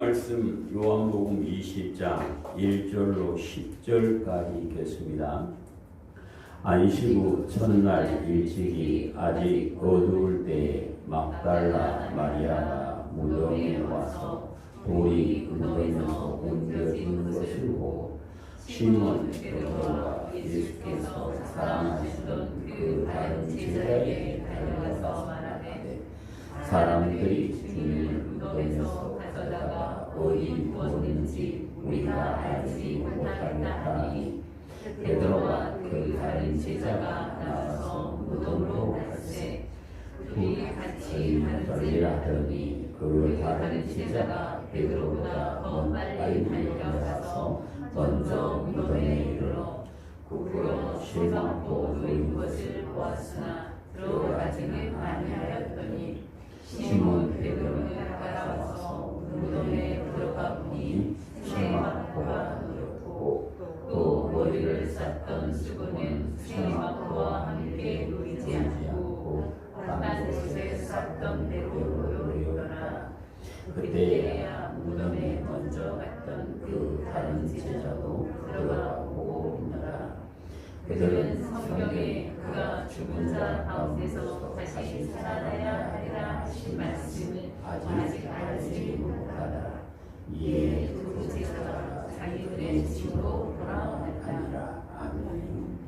말씀 요한복음 20장 1절로 10절까지 읽겠습니다. 안식 후 첫날 일찍이 아직 어두울 때에 막달라 마리아가 무덤에 와서 돌이 굴러면서 옮겨진 것을 보고 시몬 베드로와 예수께서 사랑하시던 그 다른 제자에게 달려가서 말하되 사람들이 주님을 무덤에서 찾아가 어디 두었는지 우리가 알지 못하겠다 하니 베드로와 그 다른 제자가 나와서 무덤으로 갈새 둘이 같이 떨리라 하더니 그 다른 제자가 베드로보다 빨리 달려가서 먼저 무덤에 이르러 부풀어 실망하고 놓인 것을 보았으나 들어가지는 아니하였더니 시몬 베드로는 따라와서 무덤에 들어가 보니 실망하고가 누웠고 또 머리를 쌌던 수건은 실망하고와 함께 놓이지 않고 딴 곳에 쌌던 대로 놓였더라. 그때야 무덤에 먼저 갔던 그 다른 제자도 들어가고 있느라. 그들은 성경에 그가 죽은 자 가운데서 다시 살아나야 하리라 하신 말씀을 아직 알지 못하다. 이에 두 제자가 자기들의 집으로 돌아가니라. 아멘.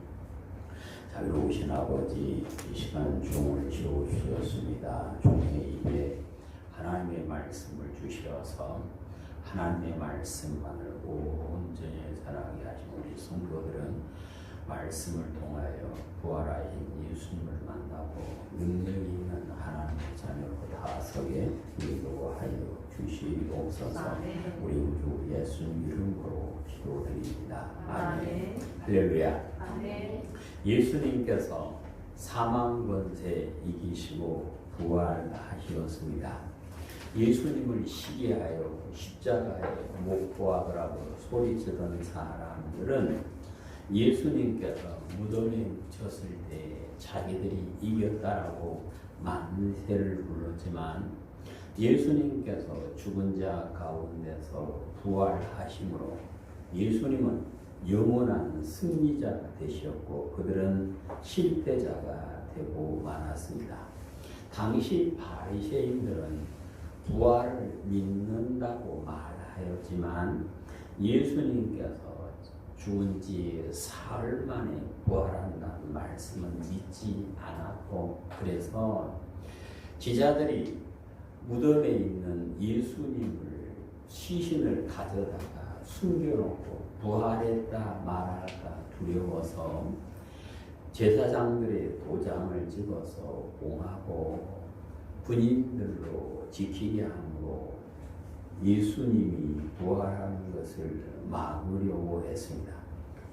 자비로우신 아버지, 이 시간 종을 지어주셨습니다. 종의 입에 하나님의 말씀을 주셔서 하나님의 말씀만을 온전히 살아가게 하신 우리 성도들은 말씀을 통하여 부활하신 예수님을 만나고 능력이 있는 하나님의 자녀로 다 서게 인도하여 주시옵소서. 우리 주 예수님 이름으로 기도드립니다. 아멘. 할렐루야. 아멘. 예수님께서 사망 권세 이기시고 부활하셨습니다. 예수님을 시기하여 십자가에 못 부하더라고 소리치던 사람들은 예수님께서 무덤에 묻혔을 때 자기들이 이겼다라고 만세를 불렀지만 예수님께서 죽은 자 가운데서 부활하심으로 예수님은 영원한 승리자가 되셨고 그들은 실패자가 되고 말았습니다. 당시 바리새인들은 부활을 믿는다고 말하였지만 예수님께서 죽은 지 사흘 만에 부활한다는 말씀은 믿지 않았고 그래서 제자들이 무덤에 있는 예수님을 시신을 가져다가 숨겨놓고 부활했다 말할까 두려워서 제사장들의 도장을 찍어서 공하고 군인들로 지키게 함으로 예수님이 부활하는 것을 막으려고 했습니다.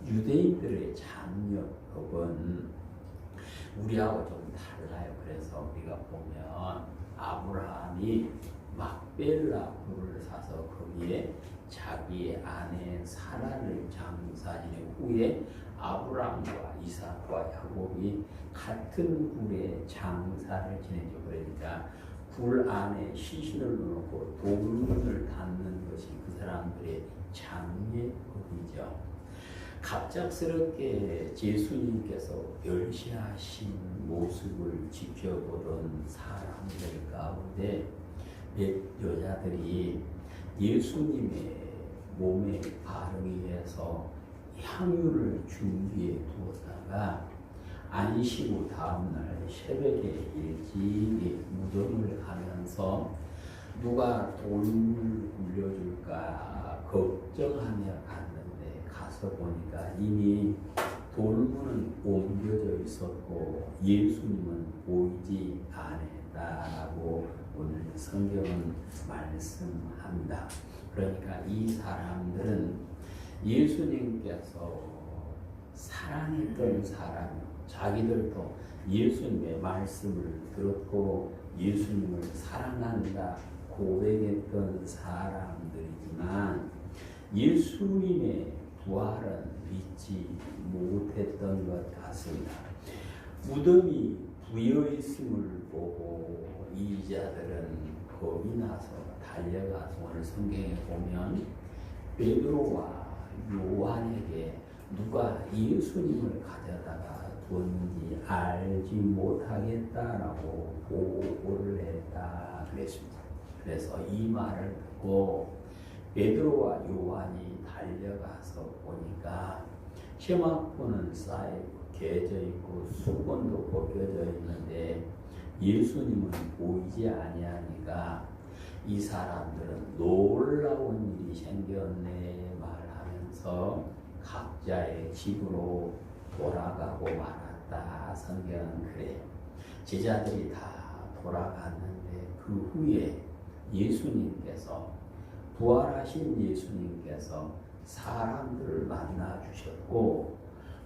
유대인들의 장려법은 우리하고 좀 달라요. 그래서 우리가 보면 아브라함이 막벨라 굴을 사서 거기에 자기의 아내 사라를 장사한 후에 아브라함과 이삭과 야곱이 같은 굴에 장사를 지내죠. 그러니까 굴 안에 시신을 넣고 돌문을 닫는 것이 그 사람들의 장례법이죠. 갑작스럽게 예수님께서 멸시하신 모습을 지켜보던 사람들 가운데 몇 여자들이 예수님의 몸에 바르기 위해서 향유를 준비해 두었다가 안식 후 다음날 새벽에 일찍 무덤을 가면서 누가 돌을 굴려줄까 걱정하며 갔는데 가서 보니까 이미 돌문은 옮겨져 있었고 예수님은 보이지 않았다라고 오늘 성경은 말씀합니다. 그러니까 이 사람들은 예수님께서 사랑했던 사람 자기들도 예수님의 말씀을 들었고 예수님을 사랑한다 고백했던 사람들이지만 예수님의 부활은 믿지 못했던 것 같습니다. 무덤이 부여 있음을 보고 이 자들은 겁이 나서 달려가서 오늘 성경에 보면 베드로와 요한에게 누가 예수님을 가져다가 두었는지 알지 못하겠다라고 보고를 했다 그랬습니다. 그래서 이 말을 듣고 베드로와 요한이 달려가서 보니까 세마포는 쌓이고 개져 있고 수건도 벗겨져 있는데 예수님은 보이지 아니하니까 이 사람들은 놀라운 일이 생겼네 말하면서 각자의 집으로 돌아가고 말았다. 성경은 그래요. 제자들이 다 돌아갔는데 그 후에 예수님께서 부활하신 예수님께서 사람들을 만나 주셨고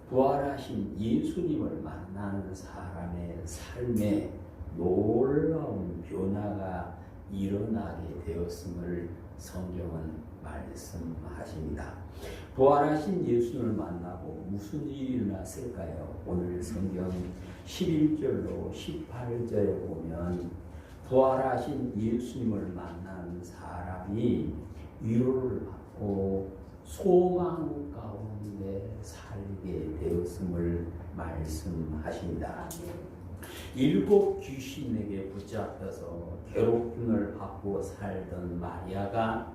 부활하신 예수님을 만나는 사람의 삶에 놀라운 변화가 일어나게 되었음을 성경은 말씀하십니다. 부활하신 예수님을 만나고 무슨 일이 일어났을까요? 오늘 성경 11절로 18절에 보면 부활하신 예수님을 만난 사람이 위로를 받고 소망 가운데 살게 되었음을 말씀하십니다. 7 귀신에게 붙잡혀서 괴롭힘을 받고 살던 마리아가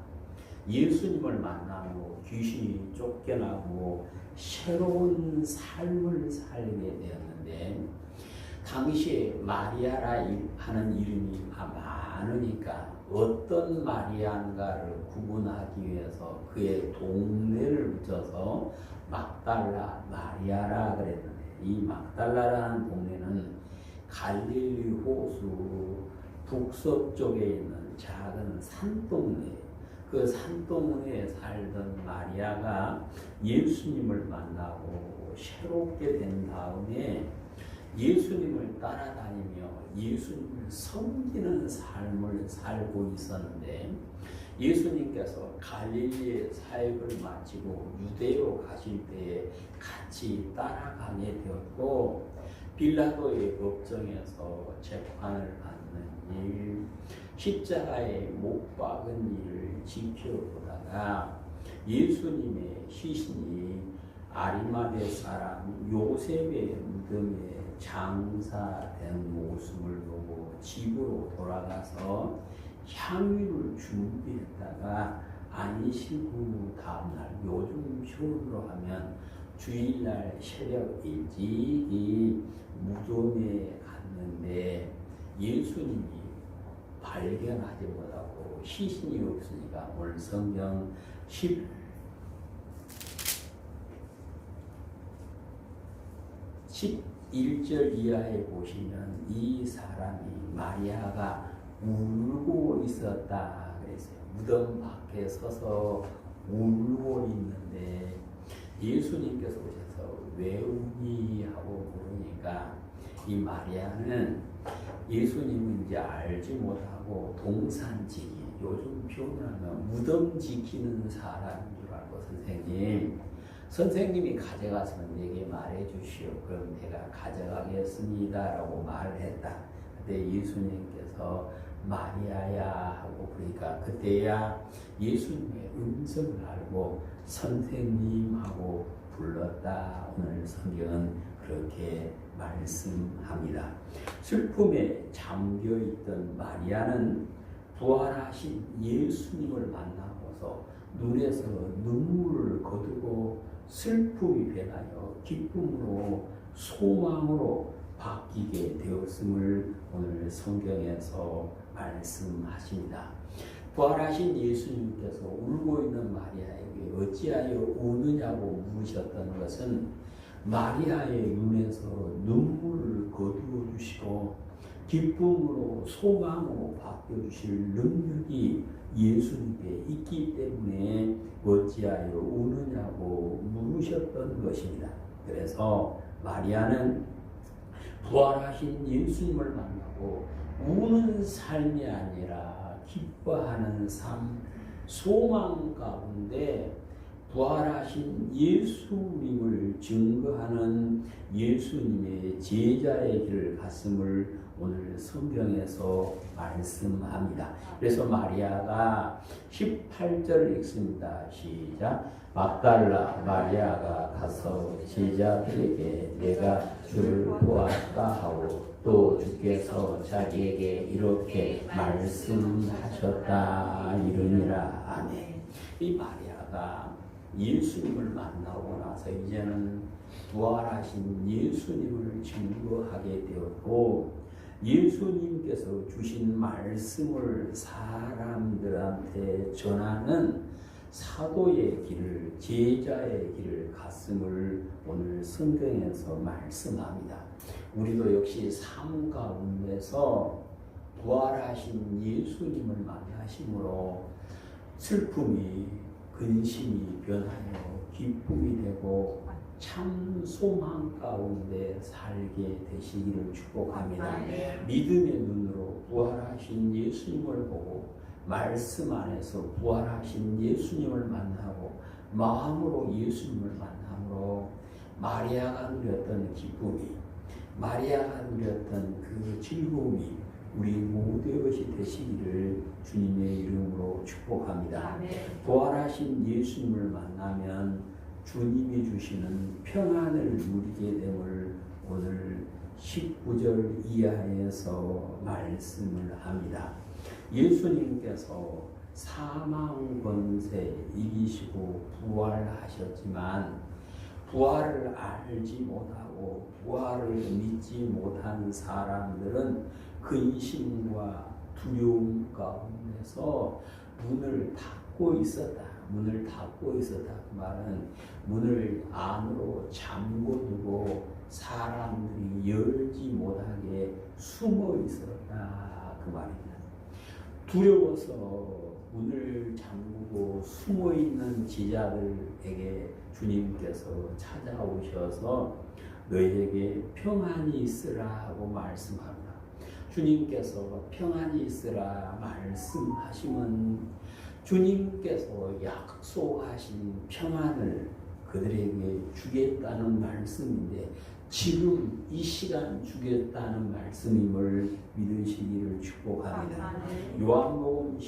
예수님을 만난 후 귀신이 쫓겨나고 새로운 삶을 살게 되었는데 당시에 마리아라 하는 이름이 많으니까 어떤 마리아인가를 구분하기 위해서 그의 동네를 붙여서 막달라 마리아라 그랬는데 이 막달라라는 동네는 갈릴리 호수 북서쪽에 있는 작은 산동네, 그 산동네에 살던 마리아가 예수님을 만나고 새롭게 된 다음에 예수님을 따라다니며 예수님을 섬기는 삶을 살고 있었는데 예수님께서 갈릴리의 사역을 마치고 유대로 가실 때에 같이 따라가게 되었고 빌라도의 법정에서 재판을 받는 일, 십자가에 못 박은 일을 지켜보다가 예수님의 시신이 아리마대 사람 요셉의 무덤에 장사된 모습을 보고 집으로 돌아가서 향유를 준비했다가 안식 후 다음날 요즘 표현으로 하면 주일날 새벽 일찍이 무덤에 갔는데 예수님이 발견하지 못하고 시신이 없으니까 오늘 성경 11절 이하에 보시면 이 사람이 마리아가 울고 있었다 그랬어요. 무덤 밖에 서서 울고 있는데 예수님께서 오셔서 왜 우니 하고 물으니까 이 마리아는 예수님은 이제 알지 못하고 동산지기, 요즘 표현하면 무덤 지키는 사람인 줄 알고 선생님이 가져가서는 내게 말해 주시오. 그럼 내가 가져가겠습니다 라고 말을 했다. 그때 예수님께서 마리아야 하고 그러니까 그때야 예수님의 음성을 알고 선생님하고 불렀다. 오늘 성경은 그렇게 말씀합니다. 슬픔에 잠겨있던 마리아는 부활하신 예수님을 만나고서 눈에서 눈물을 거두고 슬픔이 변하여 기쁨으로 소망으로 바뀌게 되었음을 오늘 성경에서 말씀하십니다. 부활하신 예수님께서 울고 있는 마리아에게 어찌하여 우느냐고 물으셨던 것은 마리아의 눈에서 눈물을 거두어 주시고 기쁨으로 소망으로 바뀌어 주실 능력이 예수님께 있기 때문에 어찌하여 우느냐고 물으셨던 것입니다. 그래서 마리아는 부활하신 예수님을 만나고 우는 삶이 아니라 기뻐하는 삶, 소망 가운데 부활하신 예수님을 증거하는 예수님의 제자의 길을 갔음을 오늘 성경에서 말씀합니다. 그래서 마리아가 18절을 읽습니다. 시작. 막달라 마리아가 가서 제자들에게 내가 주를 보았다 하고 또 주께서 자기에게 이렇게 말씀하셨다 이르니라. 아멘. 이 마리아가 예수님을 만나고 나서 이제는 부활하신 예수님을 증거하게 되었고, 예수님께서 주신 말씀을 사람들한테 전하는 사도의 길을, 제자의 길을 갔음을 오늘 성경에서 말씀합니다. 우리도 역시 삶 가운데서 부활하신 예수님을 만나심으로 슬픔이 근심이 변하여 기쁨이 되고 참 소망 가운데 살게 되시기를 축복합니다. 믿음의 눈으로 부활하신 예수님을 보고 말씀 안에서 부활하신 예수님을 만나고 마음으로 예수님을 만남으로 마리아가 누렸던 기쁨이, 마리아가 누렸던 그 즐거움이 우리 모두의 것이 되시기를 주님의 이름으로 축복합니다. 부활하신 예수님을 만나면 주님이 주시는 평안을 누리게 됨을 오늘 19절 이하에서 말씀을 합니다. 예수님께서 사망 권세 이기시고 부활하셨지만 부활을 알지 못하고 부활을 믿지 못한 사람들은 근심과 두려움 가운데서 문을 닫고 있었다. 문을 닫고 있었다. 그 말은 문을 안으로 잠궈두고 사람들이 열지 못하게 숨어 있었다. 그 말입니다. 두려워서 문을 잠그고 숨어 있는 제자들에게 주님께서 찾아오셔서 너희에게 평안이 있으라 하고 말씀합니다. 주님께서 평안이 있으라 말씀하시면 주님께서 약속하신 평안을 그들에게 주겠다는 말씀인데 지금 이 시간 주겠다는 말씀임을 믿으시기를 축복합니다. 요한복음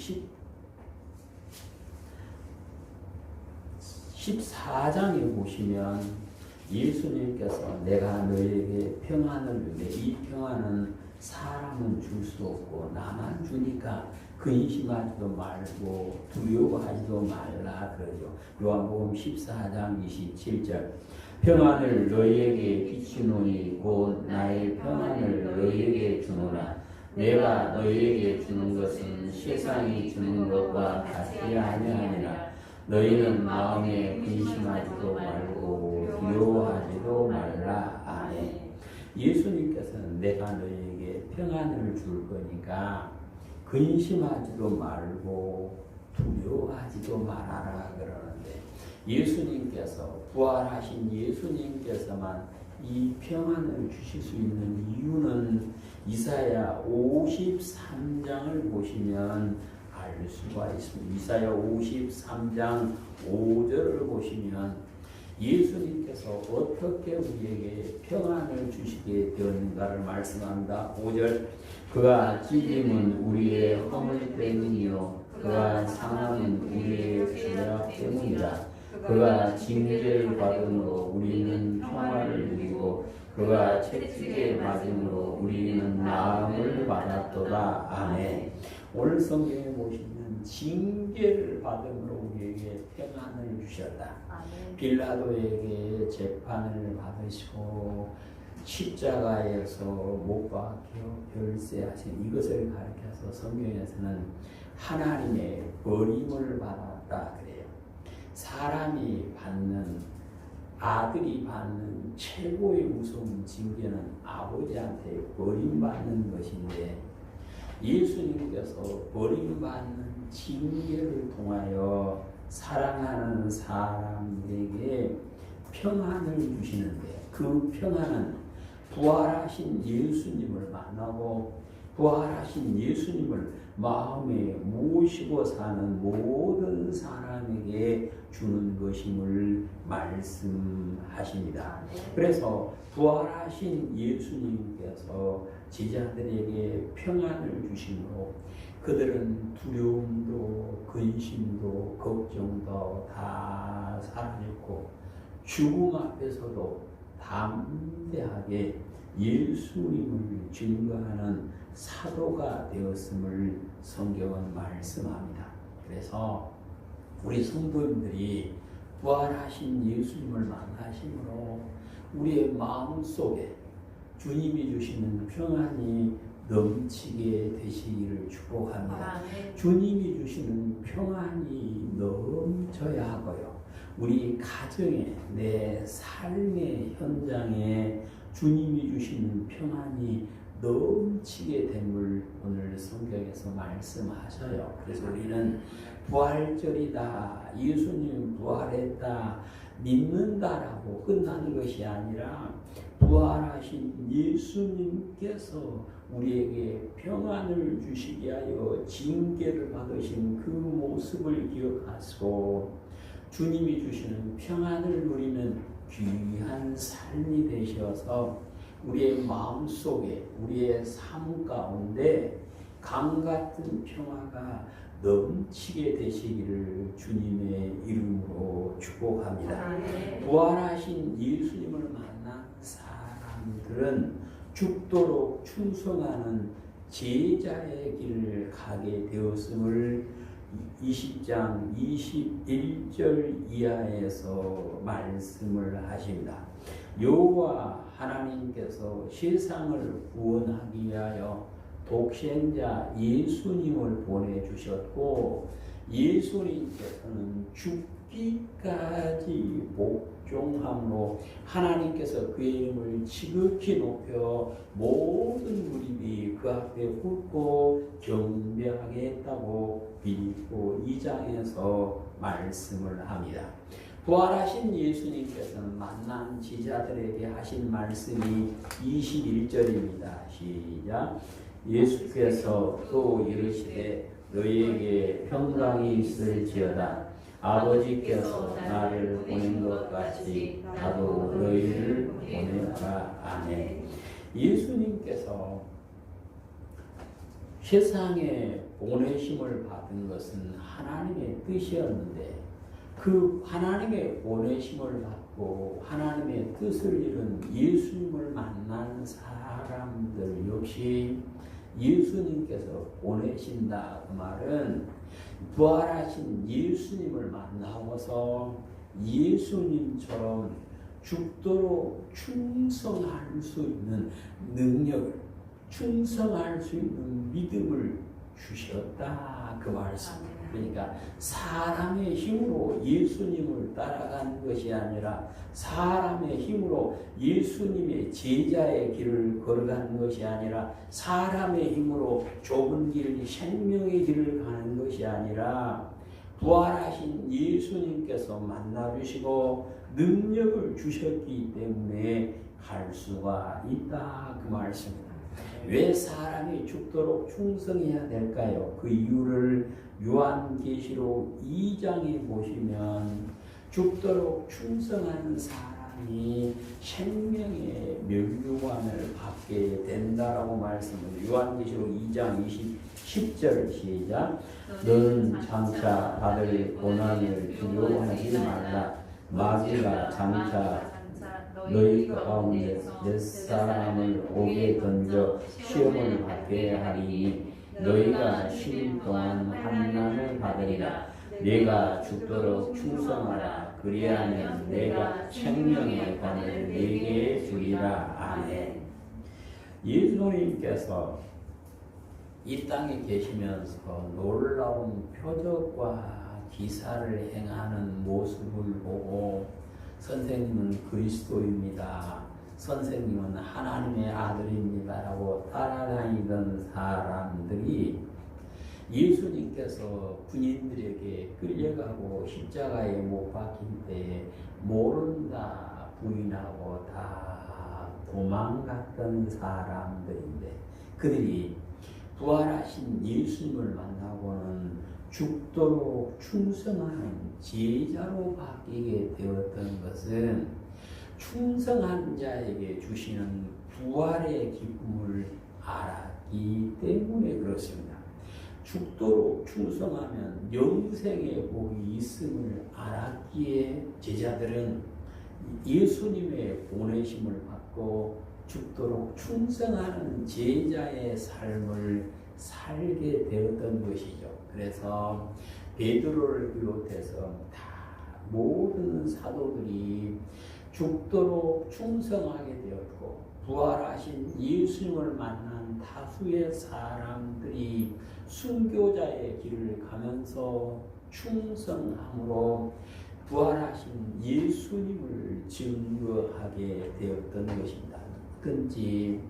14장에 보시면 예수님께서 내가 너희에게 평안을 주는데 이 평안은 사람은 줄 수 없고 나만 주니까 근심하지도 말고 두려워하지도 말라 그러죠. 요한복음 14장 27절 평안을 너희에게 비추노니 곧 나의 평안을 너희에게 주노라. 내가 너희에게 주는 것은 세상이 주는 것과 같이 아니하니라. 너희는 마음에 근심하지도 말고 두려워하지도 말라. 아멘. 예수님께서는 내가 너희에게 평안을 줄 거니까 근심하지도 말고 두려워하지도 말아라 그러는데 예수님께서 부활하신 예수님께서만 이 평안을 주실 수 있는 이유는 이사야 53장을 보시면 알 수가 있습니다. 이사야 53장 5절을 보시면 예수님께서 어떻게 우리에게 평안을 주시게 되었는가를 말씀합니다. 5절 그가 찔림은 우리의 허물 때문이요 그가 상함은 우리의 죄악 때문이라. 그가 징계를 받음으로 우리는 평화를 누리고 그가 채찍에 맞음으로 우리는 나음을 받았도다. 아멘. 오늘 성경에 보시면 징계를 받음으로 우리에게 평안을 주셨다. 아멘. 빌라도에게 재판을 받으시고 십자가에서 못 박혀 별세하신 이것을 가리켜서 성경에서는 하나님의 버림을 받았다 그래요. 사람이 받는, 아들이 받는 최고의 무서운 징계는 아버지한테 버림받는 것인데 예수님께서 버림받는 징계를 통하여 사랑하는 사람들에게 평안을 주시는데 그 평안은 부활하신 예수님을 만나고 부활하신 예수님을 마음에 모시고 사는 모든 사람에게 주는 것임을 말씀하십니다. 그래서 부활하신 예수님께서 제자들에게 평안을 주심으로 그들은 두려움도 근심도 걱정도 다 사라졌고 죽음 앞에서도 담대하게 예수님을 증거하는 사도가 되었음을 성경은 말씀합니다. 그래서 우리 성도님들이 부활하신 예수님을 만나심으로 우리의 마음속에 주님이 주시는 평안이 넘치게 되시기를 축복합니다. 주님이 주시는 평안이 넘쳐야 하고요. 우리 가정에 내 삶의 현장에 주님이 주시는 평안이 넘치게 됨을 오늘 성경에서 말씀하셔요. 그래서 우리는 부활절이다, 예수님 부활했다, 믿는다라고 끝나는 것이 아니라 부활하신 예수님께서 우리에게 평안을 주시게 하여 징계를 받으신 그 모습을 기억하시고 주님이 주시는 평안을 누리는 귀한 삶이 되셔서 우리의 마음속에 우리의 삶 가운데 강같은 평화가 넘치게 되시기를 주님의 이름으로 축복합니다. 부활하신 예수님을 만난 사람들은 죽도록 충성하는 제자의 길을 가게 되었음을 20장 21절 이하에서 말씀을 하십니다. 여호와 하나님께서 세상을 구원하기 위하여 독생자 예수님을 보내주셨고 예수님께서는 죽기까지 복종함으로 하나님께서 그의 이름을 지극히 높여 모든 무리들이 그 앞에 꿇고 경배하게 했다고 빌립보 2장에서 말씀을 합니다. 부활하신 예수님께서는 만난 제자들에게 하신 말씀이 21절입니다. 시작. 예수께서 또 이르시되 너희에게 평강이 있을지어다. 아버지께서 나를 보낸 것 같이 나도 너희를 보내라. 아멘. 예수님께서 세상에 보내심을 받은 것은 하나님의 뜻이었는데 그 하나님의 보내심을 받고 하나님의 뜻을 이룬 예수님을 만난 사람들 역시 예수님께서 보내신다. 그 말은 부활하신 예수님을 만나고서 예수님처럼 죽도록 충성할 수 있는 능력을, 충성할 수 있는 믿음을 주셨다. 그 말씀. 그러니까 사람의 힘으로 예수님을 따라간 것이 아니라 사람의 힘으로 예수님의 제자의 길을 걸어가는 것이 아니라 사람의 힘으로 좁은 길, 생명의 길을 가는 것이 아니라 부활하신 예수님께서 만나주시고 능력을 주셨기 때문에 갈 수가 있다. 그 말씀입니다. 왜 사람이 죽도록 충성해야 될까요? 그 이유를 요한계시록 2장에 보시면 죽도록 충성하는 사람이 생명의 면류관을 받게 된다라고 말씀을 요한계시록 2장 10절 시작. 너는 장차 받을 고난을 두려워하지 말라. 마귀가 장차 너희 가운데 몇 사람을 옥에 던져 시험을 받게 하리니 너희가 10일 동안 환난을 받으리라. 내가 죽도록 충성하라. 그리하면 내가 생명의 관을 네게 주리라. 아멘. 예수님께서 이 땅에 계시면서 놀라운 표적과 기사를 행하는 모습을 보고 선생님은 그리스도입니다. 선생님은 하나님의 아들입니다라고 따라다니던 사람들이 예수님께서 군인들에게 끌려가고 십자가에 못 박힌 때에 모른다 부인하고 다 도망갔던 사람들인데 그들이 부활하신 예수님을 만나고는 죽도록 충성하는 제자로 바뀌게 되었던 것은 충성한 자에게 주시는 부활의 기쁨을 알았기 때문에 그렇습니다. 죽도록 충성하면 영생의 복이 있음을 알았기에 제자들은 예수님의 보내심을 받고 죽도록 충성하는 제자의 삶을 살게 되었던 것이죠. 그래서 베드로를 비롯해서 다 모든 사도들이 죽도록 충성하게 되었고 부활하신 예수님을 만난 다수의 사람들이 순교자의 길을 가면서 충성함으로 부활하신 예수님을 증거하게 되었던 것입니다. 누구든지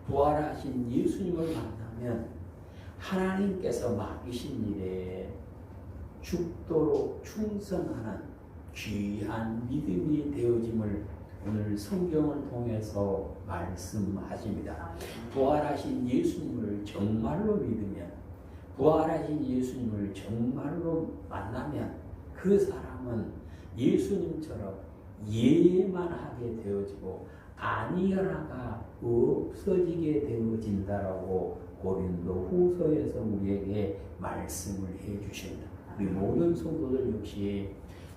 부활하신 예수님을 만나면 하나님께서 맡기신 일에 죽도록 충성하는 귀한 믿음이 되어짐을 오늘 성경을 통해서 말씀하십니다. 부활하신 예수님을 정말로 믿으면, 부활하신 예수님을 정말로 만나면 그 사람은 예수님처럼 예만 하게 되어지고 아니하라가 없어지게 되어진다라고 고린도 후서에서 우리에게 말씀을 해주십니다. 우리 모든 성도들 역시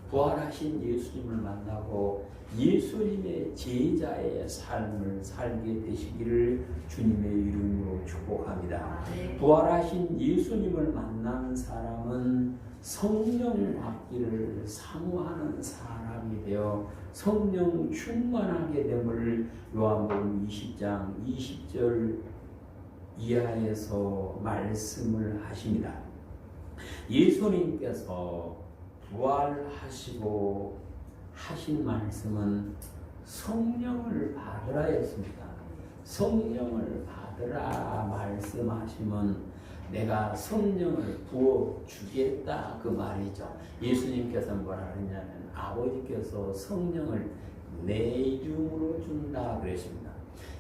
부활하신 예수님을 만나고 예수님의 제자의 삶을 살게 되시기를 주님의 이름으로 축복합니다. 부활하신 예수님을 만난 사람은 성령 받기를 사모하는 사람이 되어 성령 충만하게 됨을 요한복음 20장 20절 이하에서 말씀을 하십니다. 예수님께서 부활하시고 하신 말씀은 성령을 받으라였습니다. 성령을 받으라 말씀하시면 내가 성령을 부어주겠다 그 말이죠. 예수님께서 뭐라 그랬냐면 아버지께서 성령을 내 이름으로 준다 그랬습니다.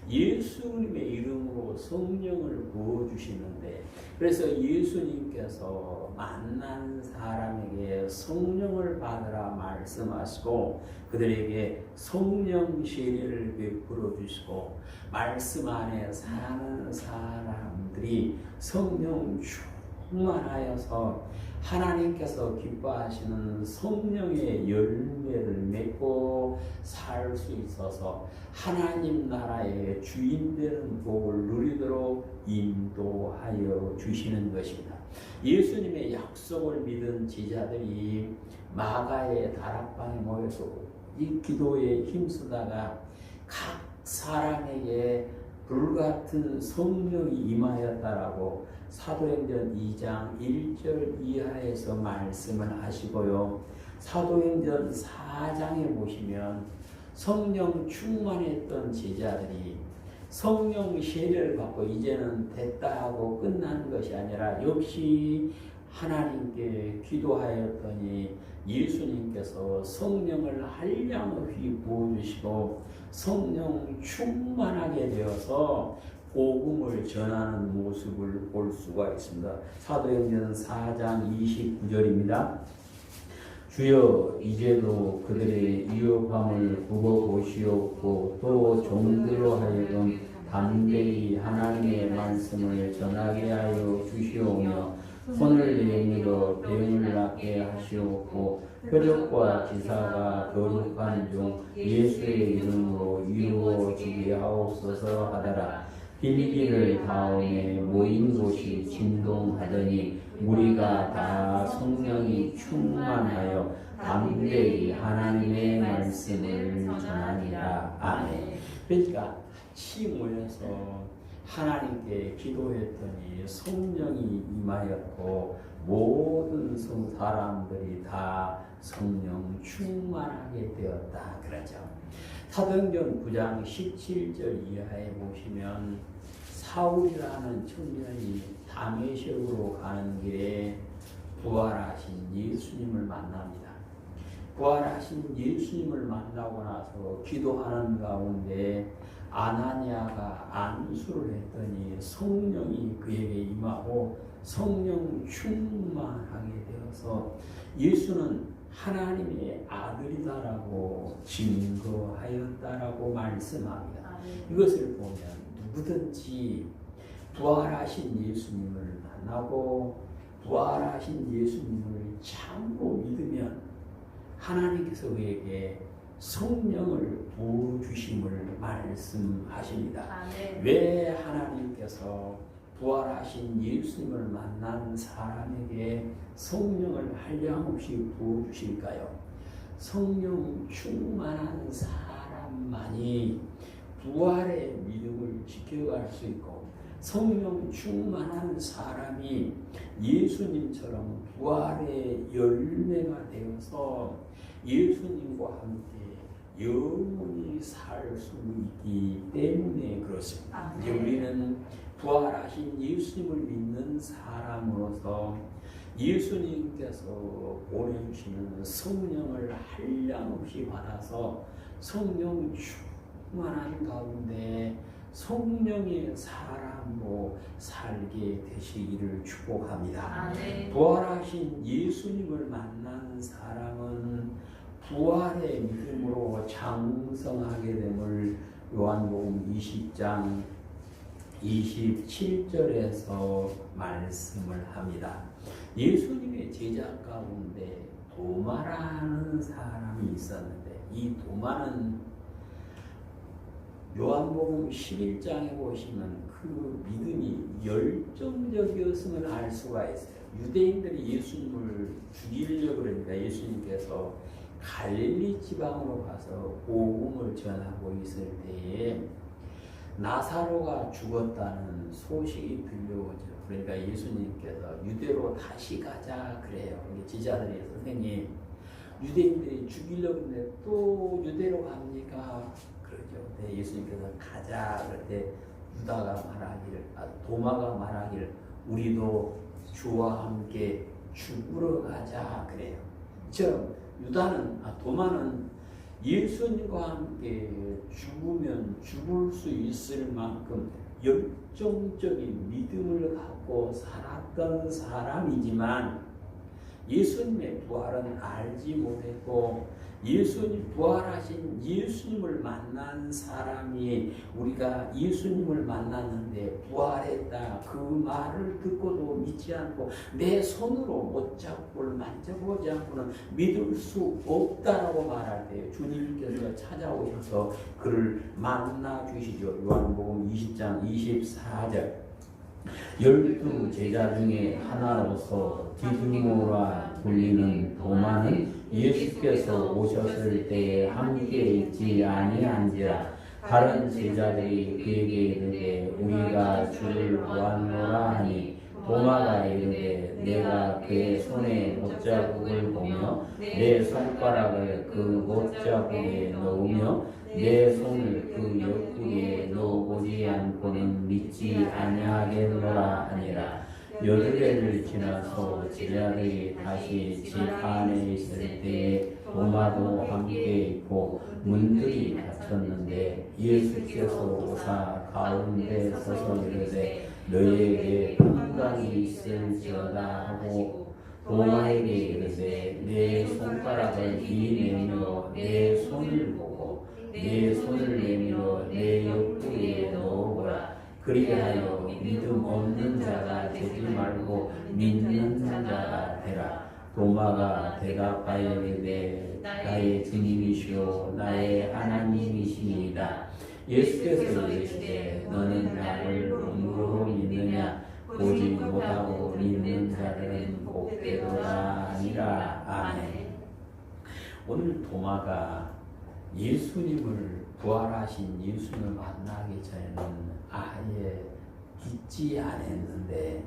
예수님의 이름으로 성령을 부어주시는데 그래서 예수님께서 만난 사람에게 성령을 받으라 말씀하시고 그들에게 성령 세례를 베풀어 주시고 말씀 안에 사는 사람들이 성령 충만하여서 하나님께서 기뻐하시는 성령의 열매를 맺고 살 수 있어서 하나님 나라의 주인 되는 복을 누리도록 인도하여 주시는 것입니다. 예수님의 약속을 믿은 제자들이 마가의 다락방에 모여서 이 기도에 힘쓰다가 각 사람에게 불같은 성령이 임하였다라고 사도행전 2장 1절 이하에서 말씀을 하시고요. 사도행전 4장에 보시면 성령 충만했던 제자들이 성령 세례를 받고 이제는 됐다 하고 끝나는 것이 아니라 역시 하나님께 기도하였더니 예수님께서 성령을 한량없이 부어주시고 성령 충만하게 되어서 복음을 전하는 모습을 볼 수가 있습니다. 사도행전 4장 29절입니다. 주여 이제도 그들의 위협함을 굽어보시옵고 또 종들로 하여금 담대히 하나님의 말씀을 전하게 하여 주시오며 손을 내밀어 병을 낫게 하시옵고 표적과 기사가 거룩한 중 예수의 이름으로 이루어지게 하옵소서 하더라. 빌기를 다음에 모인 곳이 진동하더니 무리가 다 성령이 충만하여 담대히 하나님의 말씀을 전하니라. 아멘. 그러니까 같이 모여서 하나님께 기도했더니 성령이 임하였고 모든 사람들이 다 성령 충만하게 되었다 그러죠. 사도행전 9장 17절 이하에 보시면 사울이라는 청년이 다메섹으로 가는 길에 부활하신 예수님을 만납니다. 부활하신 예수님을 만나고 나서 기도하는 가운데 아나니아가 안수를 했더니 성령이 그에게 임하고 성령 충만하게 되어서 예수는 하나님의 아들이다라고 증거하였다라고 말씀합니다. 이것을 보면 누구든지 부활하신 예수님을 만나고 부활하신 예수님을 참고 믿으면 하나님께서 그에게 성령을 부어주심을 말씀하십니다. 왜 하나님께서 부활하신 예수님을 만난 사람에게 성령을 한량없이 부어주실까요? 성령 충만한 사람만이 부활의 믿음을 지켜갈 수 있고 성령 충만한 사람이 예수님처럼 부활의 열매가 되어서 예수님과 함께 영원히 살 수 있기 때문에 그렇습니다. 이제 우리는 부활하신 예수님을 믿는 사람으로서 예수님께서 보내주시는 성령을 한량없이 받아서 성령 충만한 가운데 성령의 사람으로 살게 되시기를 축복합니다. 부활하신 예수님을 만난 사람은 부활의 믿음으로 장성하게 됨을 요한복음 20장 27절에서 말씀을 합니다. 예수님의 제자 가운데 도마라는 사람이 있었는데 이 도마는 요한복음 11장에 보시면 그 믿음이 열정적이었음을 알 수가 있어요. 유대인들이 예수님을 죽이려고 그러니까 예수님께서 갈릴리 지방으로 가서 복음을 전하고 있을 때에 나사로가 죽었다는 소식이 들려오죠. 그러니까 예수님께서 유대로 다시 가자 그래요. 제자들이 선생님 유대인들이 죽이려고 했는데 또 유대로 갑니까? 그러죠. 근데 예수님께서 가자 그럴 때 도마가 말하기를 우리도 주와 함께 죽으러 가자 그래요. 도마는 예수님과 함께 죽으면 죽을 수 있을 만큼 열정적인 믿음을 갖고 살았던 사람이지만 예수님의 부활은 알지 못했고 예수님 부활하신 예수님을 만난 사람이 우리가 예수님을 만났는데 부활했다 그 말을 듣고도 믿지 않고 내 손으로 못 잡고 만져보지 않고는 믿을 수 없다라고 말할 때 주님께서 찾아오셔서 그를 만나 주시죠. 요한복음 20장 24절 12 제자 중에 하나로서 디두모라 불리는 도마는 예수께서 오셨을 때에 함께 있지 아니한지라 다른 제자들이 그에게 이르되 우리가 주를 보았노라 하니 도마가 이르되 내가 그의 손에 못자국을 보며 내 손가락을 그 못자국에 넣으며 내 손을 그 옆구리에 넣어보지 않고는 믿지 아니하겠노라 하니라. 여드레를 지나서 제자들이 다시 집 안에 있을 때에 도마도 함께 있고 문들이 닫혔는데 예수께서 오사 가운데 서서 이르되 너희에게 평강이 있을지어다 하고 도마에게 이르되 내 손가락을 내밀어 내 손을 보고 내 손을 내밀어 내 옆구리에 넣어보라. 그리하여 믿음 없는 자가 되지 말고 믿는 자가 되라. 도마가 대답하여 이르되 나의 주님이시오 나의 하나님이시니이다. 예수께서 이르시되 너는 나를 음으로 믿느냐 보지 못하고 믿는 자들은 복되도다 하니라. 아멘. 오늘 도마가 예수님을 부활하신 예수님을 만나기 전에는 아예 믿지 않았는데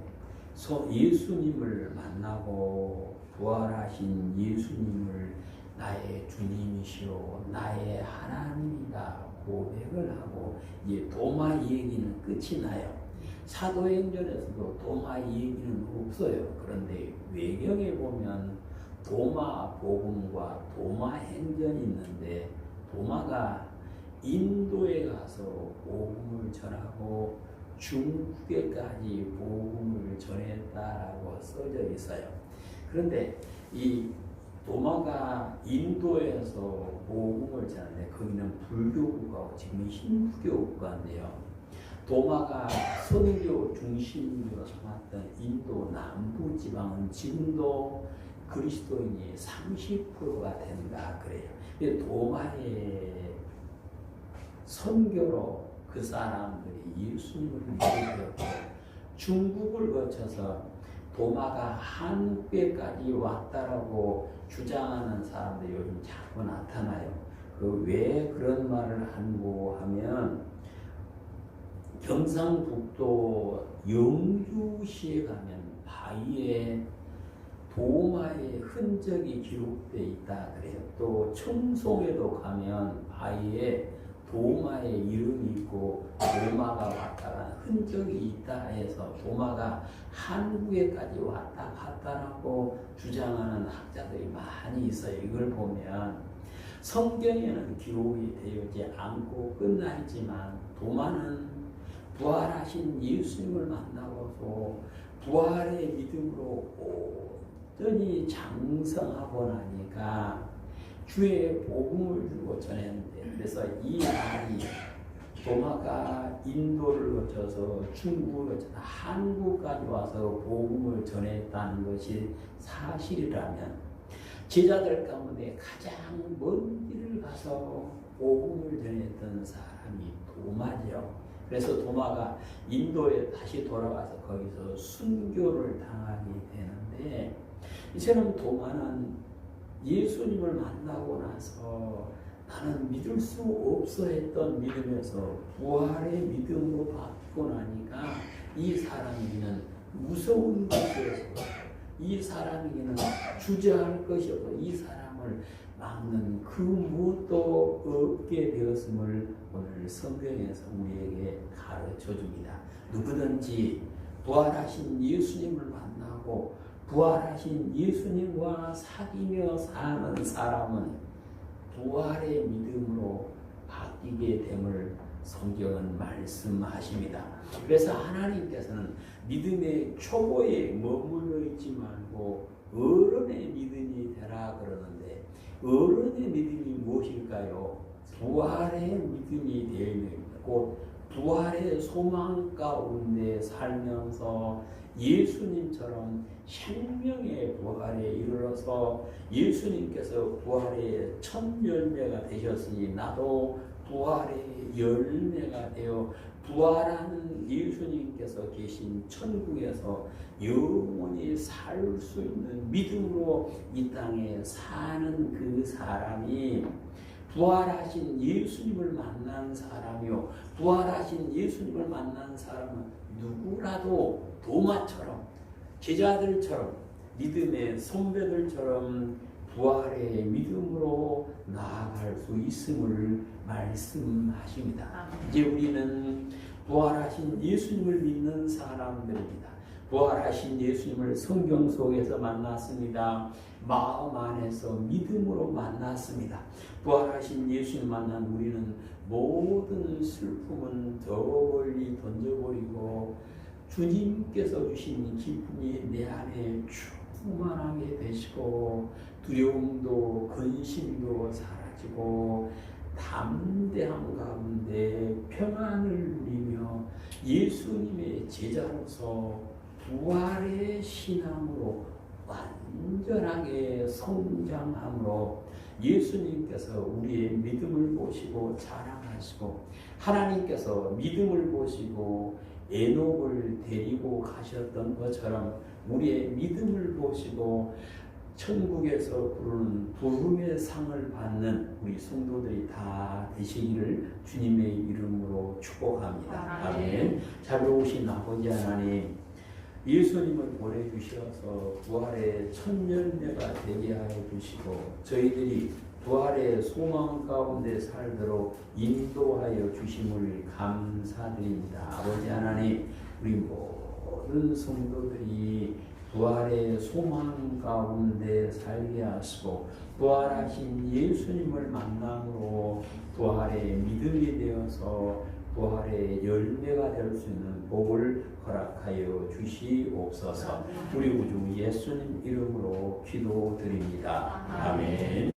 예수님을 만나고 부활하신 예수님을 나의 주님이시오 나의 하나님이다 고백을 하고 이제 도마 얘기는 끝이 나요. 사도행전에서도 도마 얘기는 없어요. 그런데 외경에 보면 도마 복음과 도마 행전이 있는데 도마가 인도에 가서 복음을 전하고 중국에까지 복음을 전했다라고 써져 있어요. 그런데 이 도마가 인도에서 복음을 전하는데 거기는 불교국가고 지금 힌두교 국가인데요. 도마가 선교 중심으로 삼았던 인도 남부 지방은 지금도 그리스도인이 30%가 된다 그래요. 도마의 선교로 그 사람들이 예수님을 믿게 되었고 중국을 거쳐서 도마가 한국에까지 왔다라고 주장하는 사람들이 요즘 자꾸 나타나요. 왜 그런 말을 하고 하면 경상북도 영주시에 가면 바위에 도마의 흔적이 기록되어 있다 그래요. 또 청송에도 가면 바위에 도마의 이름이 있고 도마가 왔다 가는 흔적이 있다 해서 도마가 한국에까지 왔다 갔다라고 주장하는 학자들이 많이 있어요. 이걸 보면 성경에는 기록이 되지 않고 끝나 있지만 도마는 부활하신 예수님을 만나고서 부활의 믿음으로 온전히 장성하고 나니까 주의 복음을 주고 전했는데, 그래서 이 말이 도마가 인도를 거쳐서 중국을 거쳐서 한국까지 와서 복음을 전했다는 것이 사실이라면 제자들 가운데 가장 먼 길을 가서 복음을 전했던 사람이 도마죠. 그래서 도마가 인도에 다시 돌아가서 거기서 순교를 당하게 되는데, 이제는 도마는 예수님을 만나고 나서 나는 믿을 수 없어 했던 믿음에서 부활의 믿음으로 바뀌고 나니까 이 사람에게는 무서운 것이었고 이 사람에게는 주저할 것이 없고 이 사람을 막는 그 무엇도 없게 되었음을 오늘 성경에서 우리에게 가르쳐 줍니다. 누구든지 부활하신 예수님을 만나고 부활하신 예수님과 사귀며 사는 사람은 부활의 믿음으로 바뀌게 됨을 성경은 말씀하십니다. 그래서 하나님께서는 믿음의 초보에 머물러 있지 말고 어른의 믿음이 되라 그러는데, 어른의 믿음이 무엇일까요? 부활의 믿음이 되는 곧 부활의 소망 가운데 살면서 예수님처럼 생명의 부활에 이르러서 예수님께서 부활의 첫 열매가 되셨으니 나도 부활의 열매가 되어 부활하는 예수님께서 계신 천국에서 영원히 살 수 있는 믿음으로 이 땅에 사는 그 사람이 부활하신 예수님을 만난 사람이요, 부활하신 예수님을 만난 사람은 누구라도 도마처럼 제자들처럼 믿음의 선배들처럼 부활의 믿음으로 나아갈 수 있음을 말씀하십니다. 이제 우리는 부활하신 예수님을 믿는 사람들입니다. 부활하신 예수님을 성경 속에서 만났습니다. 마음 안에서 믿음으로 만났습니다. 부활하신 예수님 만난 우리는 모든 슬픔은 저 멀리 던져버리고 주님께서 주신 기쁨이 내 안에 충만하게 되시고 두려움도 근심도 사라지고 담대함 가운데 평안을 누리며 예수님의 제자로서 부활의 신앙으로 완전하게 성장함으로 예수님께서 우리의 믿음을 보시고 자랑하시고 하나님께서 믿음을 보시고 에녹을 데리고 가셨던 것처럼 우리의 믿음을 보시고 천국에서 부르는 부름의 상을 받는 우리 성도들이 다 되시기를 주님의 이름으로 축복합니다. 아멘. 자비로우신 아버지 하나님, 예수님을 보내주셔서 부활의 첫 열매가 되게 하여 주시고 저희들이 부활의 소망 가운데 살도록 인도하여 주심을 감사드립니다. 아버지 하나님, 우리 모든 성도들이 부활의 소망 가운데 살게 하시고 부활하신 예수님을 만남으로 부활의 믿음이 되어서 부활의 열매가 될 수 있는 복을 허락하여 주시옵소서. 우리 구주 예수님 이름으로 기도드립니다. 아멘.